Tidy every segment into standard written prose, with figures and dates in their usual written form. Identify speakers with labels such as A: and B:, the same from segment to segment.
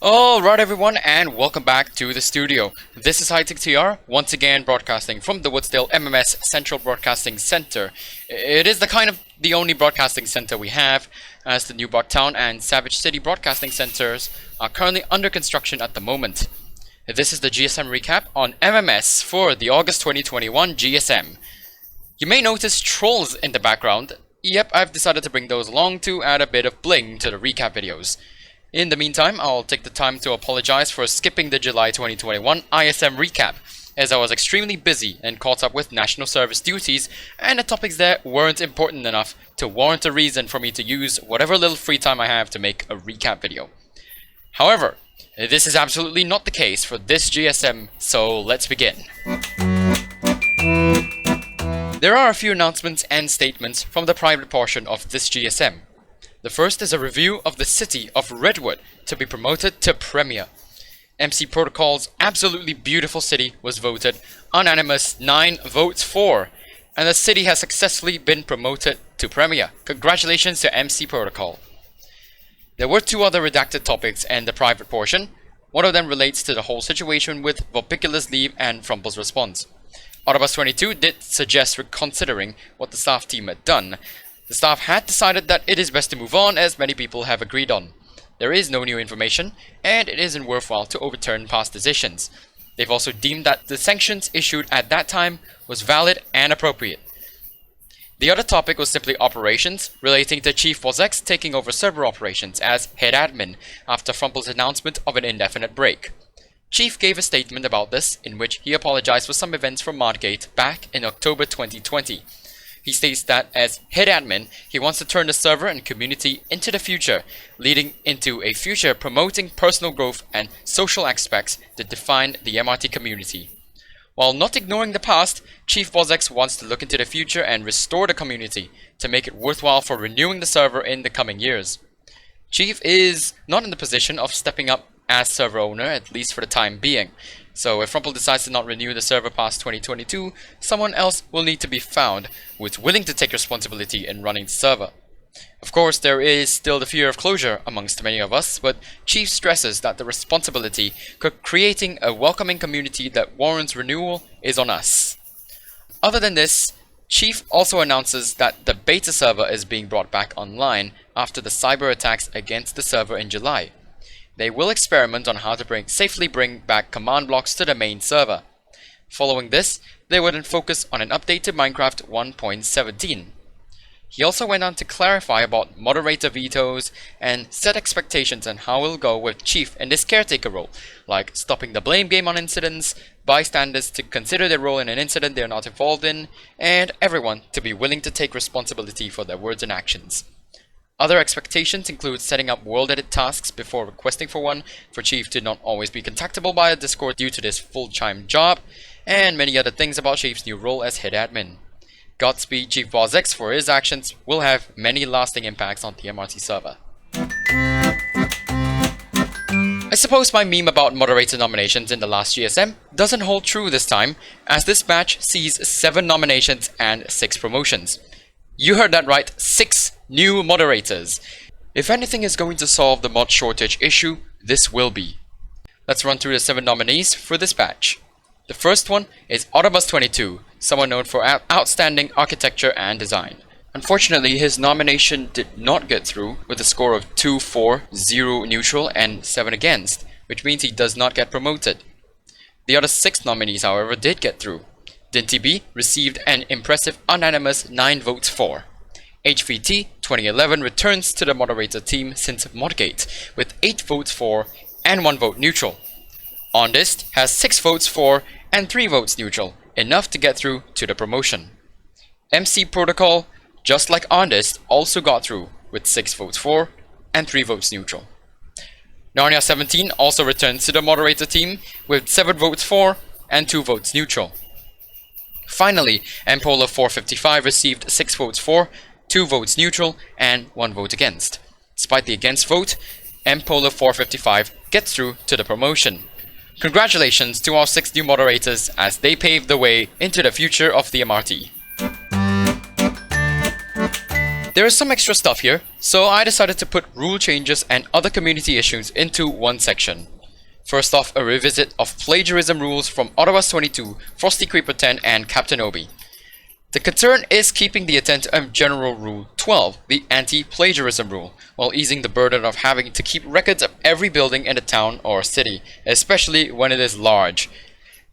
A: Alright everyone, and welcome back to the studio. This is Hightech TR, once again broadcasting from the Woodsdale MMS Central Broadcasting Center. It is the only broadcasting center we have, as the New Town and Savage City broadcasting centers are currently under construction at the moment. This is the GSM recap on MMS for the August 2021 GSM. You may notice trolls in the background. Yep, I've decided to bring those along to add a bit of bling to the recap videos. In the meantime, I'll take the time to apologize for skipping the July 2021 ISM recap, as I was extremely busy and caught up with national service duties, and the topics there weren't important enough to warrant a reason for me to use whatever little free time I have to make a recap video. However, this is absolutely not the case for this GSM, so let's begin. There are a few announcements and statements from the private portion of this GSM. The first is a review of the city of Redwood to be promoted to Premier. MC Protocol's absolutely beautiful city was voted unanimous 9 votes for, and the city has successfully been promoted to Premier. Congratulations to MC Protocol. There were two other redacted topics in the private portion. One of them relates to the whole situation with Vorpicula's leave and Frumple's response. Autobus 22 did suggest reconsidering what the staff team had done. The staff had decided that it is best to move on, as many people have agreed on. There is no new information, and it isn't worthwhile to overturn past decisions. They've also deemed that the sanctions issued at that time was valid and appropriate. The other topic was simply operations, relating to Chief Wozex taking over server operations as head admin after Frumple's announcement of an indefinite break. Chief gave a statement about this, in which he apologized for some events from Modgate back in October 2020. He states that as head admin, he wants to turn the server and community into the future, leading into a future promoting personal growth and social aspects that define the MRT community. While not ignoring the past, Chief Wozex wants to look into the future and restore the community to make it worthwhile for renewing the server in the coming years. Chief is not in the position of stepping up as server owner, at least for the time being. So if Frumple decides to not renew the server past 2022, someone else will need to be found who is willing to take responsibility in running the server. Of course, there is still the fear of closure amongst many of us, but Chief stresses that the responsibility for creating a welcoming community that warrants renewal is on us. Other than this, Chief also announces that the beta server is being brought back online after the cyber attacks against the server in July. They will experiment on how to safely bring back command blocks to the main server. Following this, they would then focus on an update to Minecraft 1.17. He also went on to clarify about moderator vetoes and set expectations on how it will go with Chief in this caretaker role, like stopping the blame game on incidents, bystanders to consider their role in an incident they are not involved in, and everyone to be willing to take responsibility for their words and actions. Other expectations include setting up world edit tasks before requesting for one, for Chief to not always be contactable by a Discord due to this full-time job, and many other things about Chief's new role as head admin. Godspeed Chief Wozex, for his actions will have many lasting impacts on the MRT server. I suppose my meme about moderator nominations in the last GSM doesn't hold true this time, as this batch sees 7 nominations and 6 promotions. You heard that right, 6 new moderators. If anything is going to solve the mod shortage issue, this will be. Let's run through the 7 nominees for this batch. The first one is Autobus 22, someone known for outstanding architecture and design. Unfortunately, his nomination did not get through with a score of 2 for, 0 neutral, and 7 against, which means he does not get promoted. The other 6 nominees, however, did get through. DinTB received an impressive unanimous 9 votes for. HVT 2011 returns to the moderator team since Modgate with 8 votes for and 1 vote neutral. Ondist has 6 votes for and 3 votes neutral, enough to get through to the promotion. MC Protocol, just like Ondist, also got through with 6 votes for and 3 votes neutral. Narnia 17 also returns to the moderator team with 7 votes for and 2 votes neutral. Finally, Mpola 455 received 6 votes for, 2 votes neutral, and 1 vote against. Despite the against vote, Mpola 455 gets through to the promotion. Congratulations to our 6 new moderators as they pave the way into the future of the MRT. There is some extra stuff here, so I decided to put rule changes and other community issues into one section. First off, a revisit of plagiarism rules from Autobus 22, Frosty Creeper 10, and Captain Obi. The concern is keeping the intent of General Rule 12, the anti-plagiarism rule, while easing the burden of having to keep records of every building in a town or city, especially when it is large.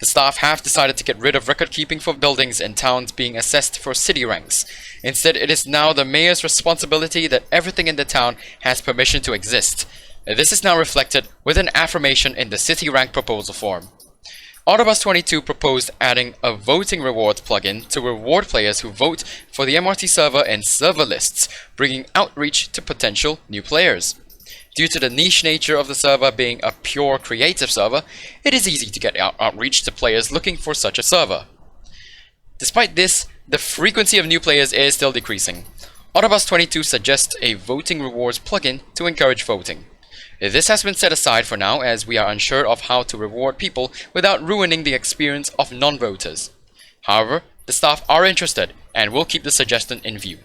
A: The staff have decided to get rid of record keeping for buildings and towns being assessed for city ranks. Instead, it is now the mayor's responsibility that everything in the town has permission to exist. This is now reflected with an affirmation in the city rank proposal form. Autobus 22 proposed adding a voting rewards plugin to reward players who vote for the MRT server and server lists, bringing outreach to potential new players. Due to the niche nature of the server being a pure creative server, it is easy to get outreach to players looking for such a server. Despite this, the frequency of new players is still decreasing. Autobus 22 suggests a voting rewards plugin to encourage voting. This has been set aside for now as we are unsure of how to reward people without ruining the experience of non-voters. However, the staff are interested and will keep the suggestion in view.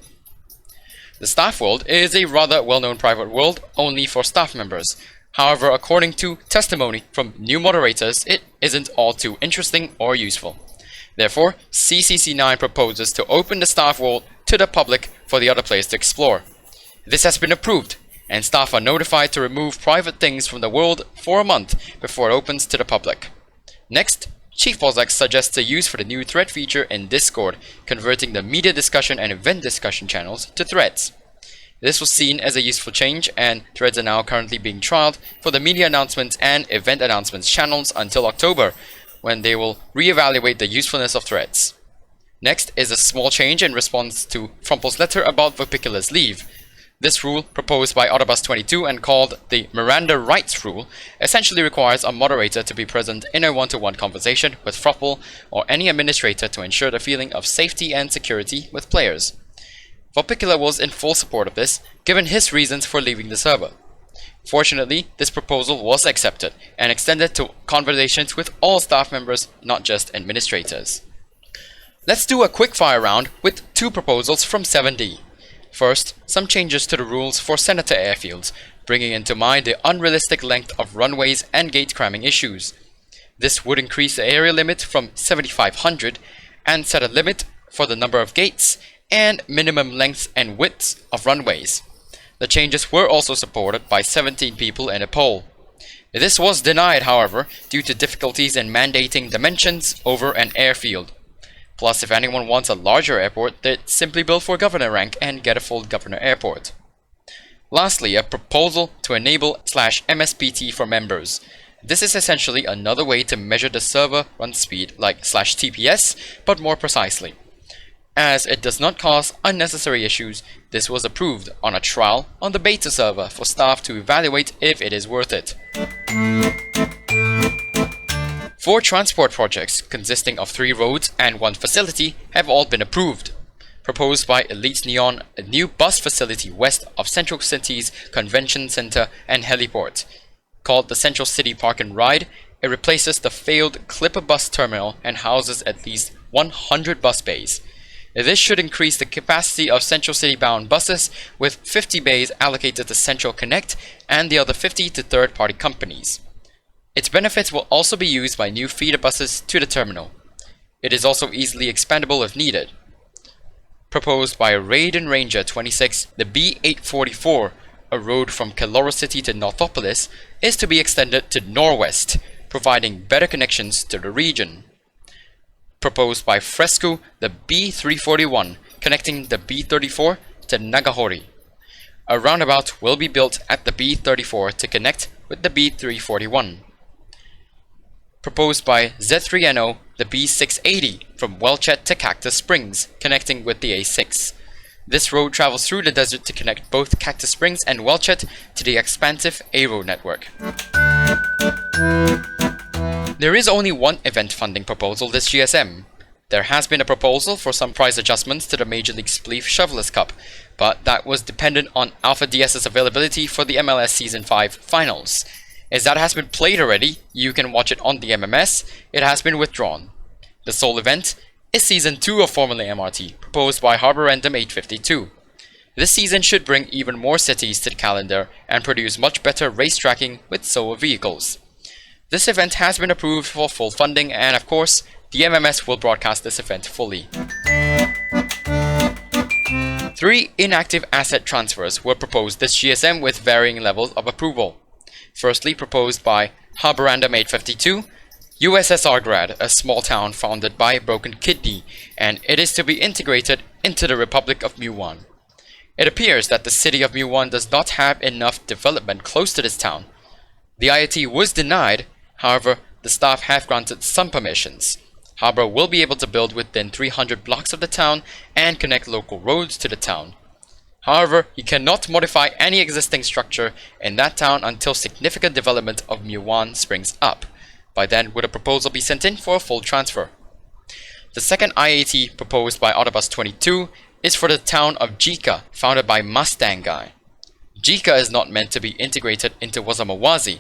A: The staff world is a rather well-known private world only for staff members. However, according to testimony from new moderators, it isn't all too interesting or useful. Therefore, CCC9 proposes to open the staff world to the public for the other players to explore. This has been approved, and staff are notified to remove private things from the world for a month before it opens to the public. Next, Chief Bozak suggests a use for the new thread feature in Discord, converting the media discussion and event discussion channels to threads. This was seen as a useful change, and threads are now currently being trialed for the media announcements and event announcements channels until October, when they will re-evaluate the usefulness of threads. Next is a small change in response to Frumpel's letter about Vopicula's leave. This rule, proposed by Autobus 22 and called the Miranda Rights Rule, essentially requires a moderator to be present in a one-to-one conversation with Frumpel or any administrator to ensure the feeling of safety and security with players. Vopicula was in full support of this, given his reasons for leaving the server. Fortunately, this proposal was accepted and extended to conversations with all staff members, not just administrators. Let's do a quick fire round with two proposals from 7D. First, some changes to the rules for senator airfields, bringing into mind the unrealistic length of runways and gate cramming issues. This would increase the area limit from 7,500 and set a limit for the number of gates and minimum lengths and widths of runways. The changes were also supported by 17 people in a poll. This was denied, however, due to difficulties in mandating dimensions over an airfield. Plus, if anyone wants a larger airport, they'd simply build for governor rank and get a full governor airport. Lastly, a proposal to enable /MSPT for members. This is essentially another way to measure the server run speed like /TPS, but more precisely. As it does not cause unnecessary issues, this was approved on a trial on the beta server for staff to evaluate if it is worth it. 4 transport projects consisting of 3 roads and 1 facility have all been approved. Proposed by Elite Neon, a new bus facility west of Central City's Convention Center and Heliport. Called the Central City Park and Ride, it replaces the failed Clipper bus terminal and houses at least 100 bus bays. This should increase the capacity of Central City bound buses, with 50 bays allocated to Central Connect and the other 50 to third-party companies. Its benefits will also be used by new feeder buses to the terminal. It is also easily expandable if needed. Proposed by Raiden Ranger 26, the B844, a road from Kelowna City to Northopolis, is to be extended to Norwest, providing better connections to the region. Proposed by Fresco, the B341, connecting the B34 to Nagahori. A roundabout will be built at the B34 to connect with the B341. Proposed by Z3NO, the B680, from Welchet to Cactus Springs, connecting with the A6. This road travels through the desert to connect both Cactus Springs and Welchet to the expansive A-Road network. There is only one event funding proposal this GSM. There has been a proposal for some price adjustments to the Major League Spleef Shovelers Cup, but that was dependent on Alpha DS's availability for the MLS Season 5 finals. As that has been played already, you can watch it on the MMS, it has been withdrawn. The sole event is Season 2 of Formula MRT, proposed by Harborendum 852. This season should bring even more cities to the calendar and produce much better race tracking with slower vehicles. This event has been approved for full funding, and of course, the MMS will broadcast this event fully. 3 inactive asset transfers were proposed this GSM with varying levels of approval. Firstly, proposed by Harborandom 852, USSR Grad, a small town founded by a broken kidney, and it is to be integrated into the Republic of Muon. It appears that the city of Muon does not have enough development close to this town. The IIT was denied, however, the staff have granted some permissions. Harbor will be able to build within 300 blocks of the town and connect local roads to the town. However, he cannot modify any existing structure in that town until significant development of Muon springs up. By then, would a proposal be sent in for a full transfer. The second IAT proposed by Autobus 22 is for the town of Jika, founded by Mustang Guy. Jika is not meant to be integrated into Wazamawazi,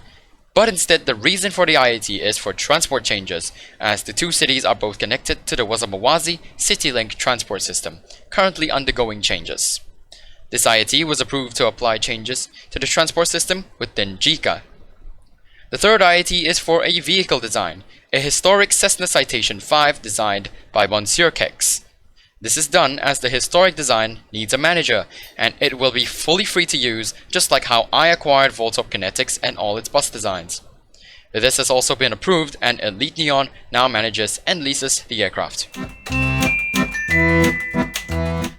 A: but instead the reason for the IAT is for transport changes, as the two cities are both connected to the Wazamawazi CityLink transport system, currently undergoing changes. This IAT was approved to apply changes to the transport system within Jika. The third IAT is for a vehicle design, a historic Cessna Citation 5 designed by Monsieur Kex. This is done as the historic design needs a manager, and it will be fully free to use, just like how I acquired Voltop Kinetics and all its bus designs. This has also been approved, and Elite Neon now manages and leases the aircraft.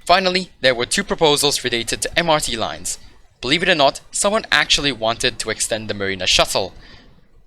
A: Finally, there were 2 proposals related to MRT lines. Believe it or not, someone actually wanted to extend the Marina shuttle.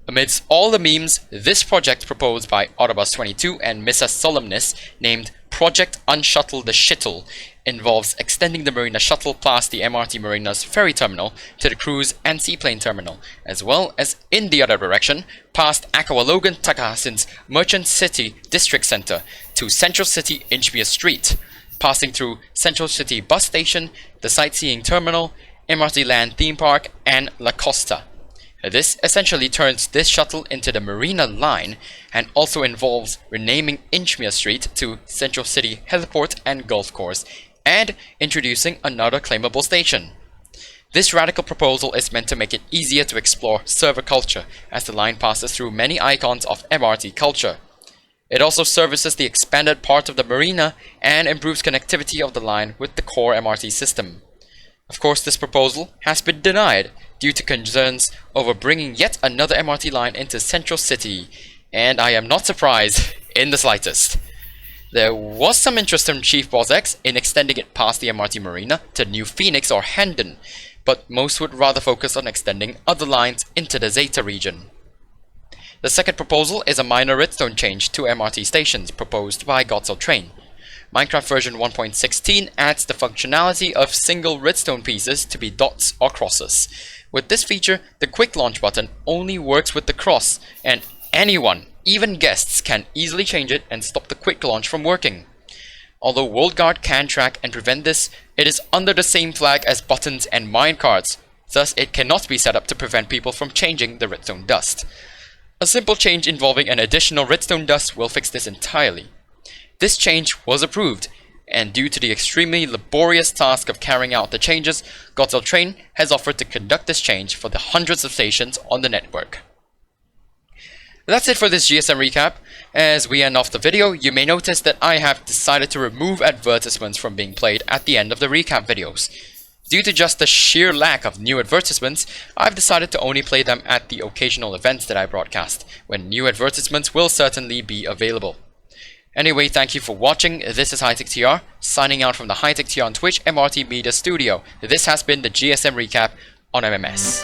A: Amidst all the memes, this project proposed by Autobus 22 and Mrs. Solemnus, named Project Unshuttle the Shittle, involves extending the Marina shuttle past the MRT Marina's ferry terminal to the cruise and seaplane terminal, as well as in the other direction, past Akawalogan Takahasin's Merchant City District Center to Central City Inchmere Street, passing through Central City Bus Station, the Sightseeing Terminal, MRT Land Theme Park, and La Costa. This essentially turns this shuttle into the Marina line and also involves renaming Inchmere Street to Central City Heliport and Golf Course and introducing another claimable station. This radical proposal is meant to make it easier to explore server culture as the line passes through many icons of MRT culture. It also services the expanded part of the Marina and improves connectivity of the line with the core MRT system. Of course, this proposal has been denied due to concerns over bringing yet another MRT line into Central City, and I am not surprised in the slightest. There was some interest from Chief Boss X in extending it past the MRT Marina to New Phoenix or Hendon, but most would rather focus on extending other lines into the Zeta region. The second proposal is a minor redstone change to MRT stations proposed by Godsell Train. Minecraft version 1.16 adds the functionality of single redstone pieces to be dots or crosses. With this feature, the quick launch button only works with the cross, and anyone, even guests, can easily change it and stop the quick launch from working. Although WorldGuard can track and prevent this, it is under the same flag as buttons and minecarts, thus it cannot be set up to prevent people from changing the redstone dust. A simple change involving an additional redstone dust will fix this entirely. This change was approved, and due to the extremely laborious task of carrying out the changes, Godsell Train has offered to conduct this change for the hundreds of stations on the network. That's it for this GSM recap. As we end off the video, you may notice that I have decided to remove advertisements from being played at the end of the recap videos. Due to just the sheer lack of new advertisements, I've decided to only play them at the occasional events that I broadcast, when new advertisements will certainly be available. Anyway, thank you for watching. This is HiTechTR, signing out from the HiTechTR on Twitch MRT Media Studio. This has been the GSM recap on MMS.